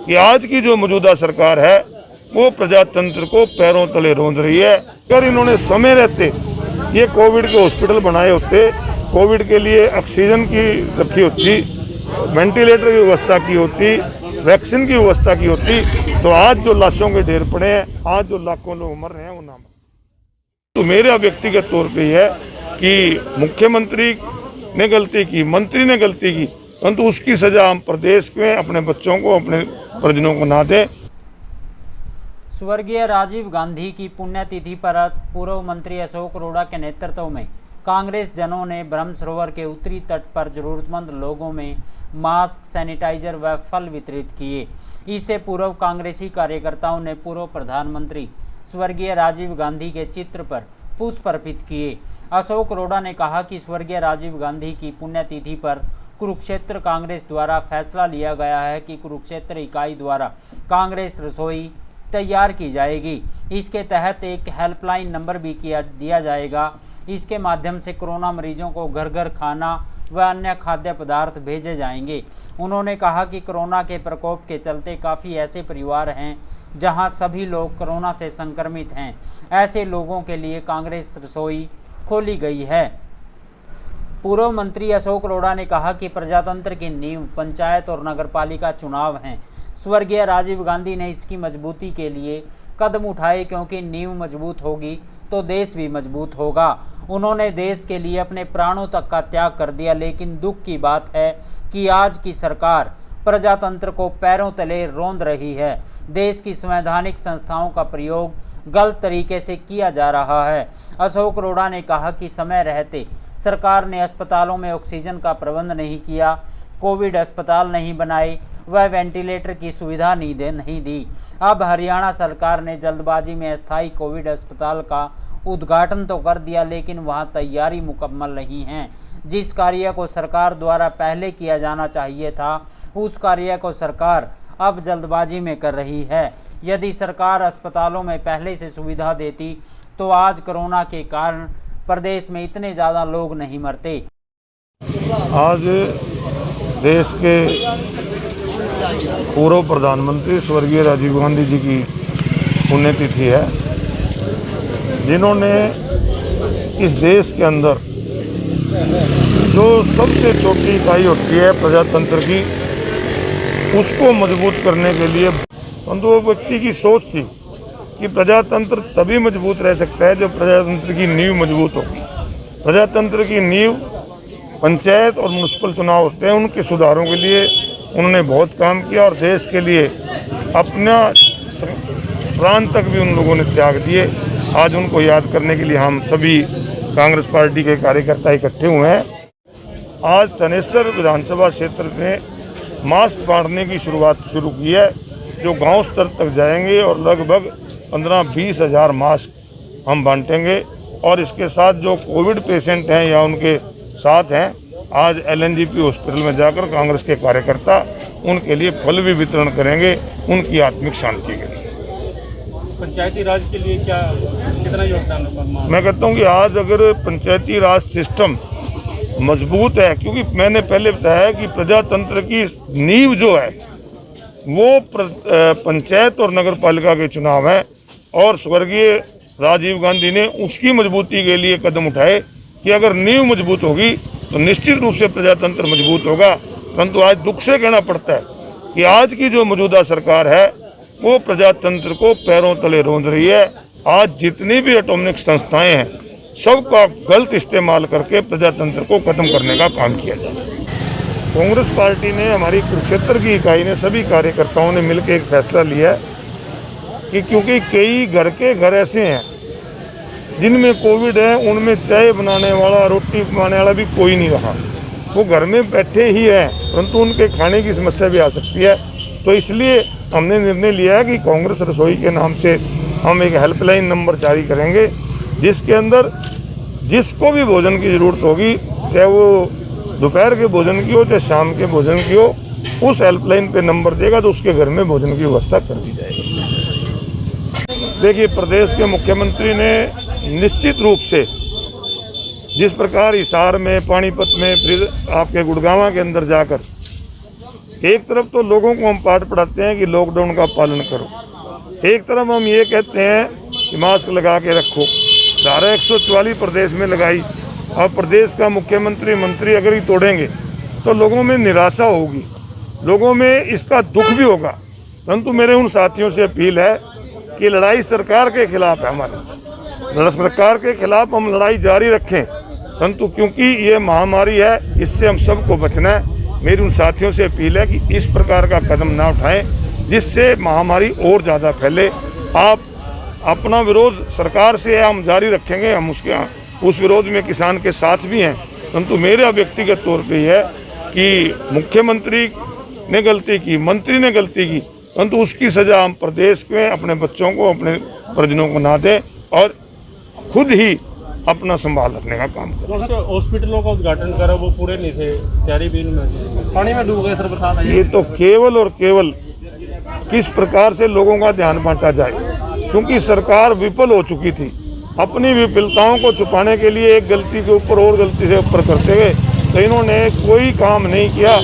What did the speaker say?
कि आज की जो मौजूदा सरकार है वो प्रजातंत्र को पैरों तले रौंद रही है। अगर इन्होंने समय रहते ये कोविड के हॉस्पिटल बनाए होते, कोविड के लिए ऑक्सीजन की रखी होती, वेंटिलेटर की व्यवस्था की होती, वैक्सीन की व्यवस्था की होती, तो आज जो लाशों के ढेर पड़े हैं, आज जो लाखों लोग मर रहे हैं वो ना मर। तो मेरा व्यक्तिगत तौर पे यह है कि मुख्यमंत्री ने गलती की, मंत्री ने गलती की, परंतु उसकी सजा हम प्रदेश में अपने बच्चों को, अपने परिजनों को ना दें। स्वर्गीय राजीव गांधी की पुण्यतिथि पर पूर्व मंत्री अशोक अरोड़ा के नेतृत्व में कांग्रेस जनों ने ब्रह्म सरोवर के उत्तरी तट पर जरूरतमंद लोगों में मास्क, सैनिटाइजर व फल वितरित किए। इससे पूर्व कांग्रेसी कार्यकर्ताओं ने पूर्व प्रधानमंत्री स्वर्गीय राजीव गांधी के चित्र पर पुष्प अर्पित किए। अशोक अरोड़ा ने कहा कि स्वर्गीय राजीव गांधी की पुण्यतिथि पर कुरुक्षेत्र कांग्रेस द्वारा फैसला लिया गया है कि कुरुक्षेत्र इकाई द्वारा कांग्रेस रसोई तैयार की जाएगी। इसके तहत एक हेल्पलाइन नंबर भी दिया जाएगा। इसके माध्यम से कोरोना मरीजों को घर घर खाना व अन्य खाद्य पदार्थ भेजे जाएंगे। उन्होंने कहा कि कोरोना के प्रकोप के चलते काफ़ी ऐसे परिवार हैं जहां सभी लोग कोरोना से संक्रमित हैं। ऐसे लोगों के लिए कांग्रेस रसोई खोली गई है। पूर्व मंत्री अशोक अरोड़ा ने कहा कि प्रजातंत्र की नींव पंचायत और नगरपालिका चुनाव हैं। स्वर्गीय राजीव गांधी ने इसकी मजबूती के लिए कदम उठाए, क्योंकि नींव मजबूत होगी तो देश भी मजबूत होगा। उन्होंने देश के लिए अपने प्राणों तक का त्याग कर दिया, लेकिन दुख की बात है कि आज की सरकार प्रजातंत्र को पैरों तले रौंद रही है। देश की संवैधानिक संस्थाओं का प्रयोग गलत तरीके से किया जा रहा है। अशोक अरोड़ा ने कहा कि समय रहते सरकार ने अस्पतालों में ऑक्सीजन का प्रबंध नहीं किया, कोविड अस्पताल नहीं बनाए, वह वेंटिलेटर की सुविधा नहीं दी। अब हरियाणा सरकार ने जल्दबाजी में अस्थायी कोविड अस्पताल का उद्घाटन तो कर दिया, लेकिन वहां तैयारी मुकम्मल नहीं है। जिस कार्य को सरकार द्वारा पहले किया जाना चाहिए था, उस कार्य को सरकार अब जल्दबाजी में कर रही है। यदि सरकार अस्पतालों में पहले से सुविधा देती तो आज कोरोना के कारण प्रदेश में इतने ज़्यादा लोग नहीं मरते। आज देश के पूर्व प्रधानमंत्री स्वर्गीय राजीव गांधी जी की पुण्यतिथि है, जिन्होंने इस देश के अंदर जो सबसे छोटी इकाई होती है प्रजातंत्र की, उसको मजबूत करने के लिए, परंतु वो व्यक्ति की सोच थी कि प्रजातंत्र तभी मजबूत रह सकता है जब प्रजातंत्र की नींव मजबूत होगी। प्रजातंत्र की नींव पंचायत और म्युनिसिपल चुनाव होते हैं, उनके सुधारों के लिए उन्होंने बहुत काम किया और देश के लिए अपना प्राण तक भी उन लोगों ने त्याग दिए। आज उनको याद करने के लिए हम सभी कांग्रेस पार्टी के कार्यकर्ता इकट्ठे हुए हैं। आज थनेसर विधानसभा क्षेत्र में मास्क बांटने की शुरुआत शुरू की है, जो गांव स्तर तक जाएंगे और लगभग 15-20 हज़ार मास्क हम बांटेंगे। और इसके साथ जो कोविड पेशेंट हैं या उनके साथ हैं, आज LNGP हॉस्पिटल में जाकर कांग्रेस के कार्यकर्ता उनके लिए फल भी वितरण करेंगे, उनकी आत्मिक शांति के लिए। पंचायती राज के लिए क्या कितना योगदान होगा? मैं कहता हूँ कि आज अगर पंचायती राज सिस्टम मजबूत है, क्योंकि मैंने पहले बताया कि प्रजातंत्र की नींव जो है वो पंचायत और नगर पालिका के चुनाव हैं, और स्वर्गीय राजीव गांधी ने उसकी मजबूती के लिए कदम उठाए कि अगर नींव मजबूत होगी तो निश्चित रूप से प्रजातंत्र मजबूत होगा। परंतु आज दुख से कहना पड़ता है कि आज की जो मौजूदा सरकार है वो प्रजातंत्र को पैरों तले रौंद रही है। आज जितनी भी एटॉमिक संस्थाएं हैं, सबका गलत इस्तेमाल करके प्रजातंत्र को खत्म करने का काम किया जा रहा है। कांग्रेस पार्टी ने, हमारी कुरुक्षेत्र की इकाई ने, सभी कार्यकर्ताओं ने मिलकर एक फैसला लिया है कि क्योंकि कई घर ऐसे हैं जिनमें कोविड है, उनमें चाय बनाने वाला, रोटी बनाने वाला भी कोई नहीं रहा, वो घर में बैठे ही हैं, परंतु उनके खाने की समस्या भी आ सकती है। तो इसलिए हमने निर्णय लिया है कि कांग्रेस रसोई के नाम से हम एक हेल्पलाइन नंबर जारी करेंगे, जिसके अंदर जिसको भी भोजन की ज़रूरत होगी, चाहे वो दोपहर के भोजन की हो चाहे शाम के भोजन की हो, उस हेल्पलाइन पे नंबर देगा तो उसके घर में भोजन की व्यवस्था कर दी जाएगी। देखिए, प्रदेश के मुख्यमंत्री ने निश्चित रूप से जिस प्रकार हिसार में, पानीपत में, फिर आपके गुड़गांव के अंदर जाकर एक तरफ तो लोगों को हम पाठ पढ़ाते हैं कि लॉकडाउन का पालन करो, एक तरफ हम ये कहते हैं कि मास्क लगा के रखो। धारा 144 प्रदेश में लगाई, अब प्रदेश का मुख्यमंत्री मंत्री अगर ही तोड़ेंगे तो लोगों में निराशा होगी, लोगों में इसका दुख भी होगा। परंतु मेरे उन साथियों से अपील है कि लड़ाई सरकार के खिलाफ है, हमारी सरकार के खिलाफ हम लड़ाई जारी रखें, परंतु क्योंकि ये महामारी है इससे हम सबको बचना है। मेरी उन साथियों से अपील है कि इस प्रकार का कदम ना उठाएं जिससे महामारी और ज़्यादा फैले। आप अपना विरोध सरकार से हम जारी रखेंगे, हम उस विरोध में किसान के साथ भी हैं, परंतु मेरा व्यक्तिगत तौर पे है कि मुख्यमंत्री ने गलती की, मंत्री ने गलती की, परंतु उसकी सज़ा हम प्रदेश में अपने बच्चों को, अपने परिजनों को ना दें और खुद ही अपना संभाल रखने का काम करें। हॉस्पिटलों का उद्घाटन करा वो पूरे नहीं थे, तैयारी भी में पानी में डूब गए सर, बता ये तो केवल और केवल किस प्रकार से लोगों का ध्यान बांटा जाए, क्योंकि सरकार विफल हो चुकी थी। अपनी विफलताओं को छुपाने के लिए एक गलती के ऊपर और गलती से ऊपर करते हुए तो इन्होंने कोई काम नहीं किया।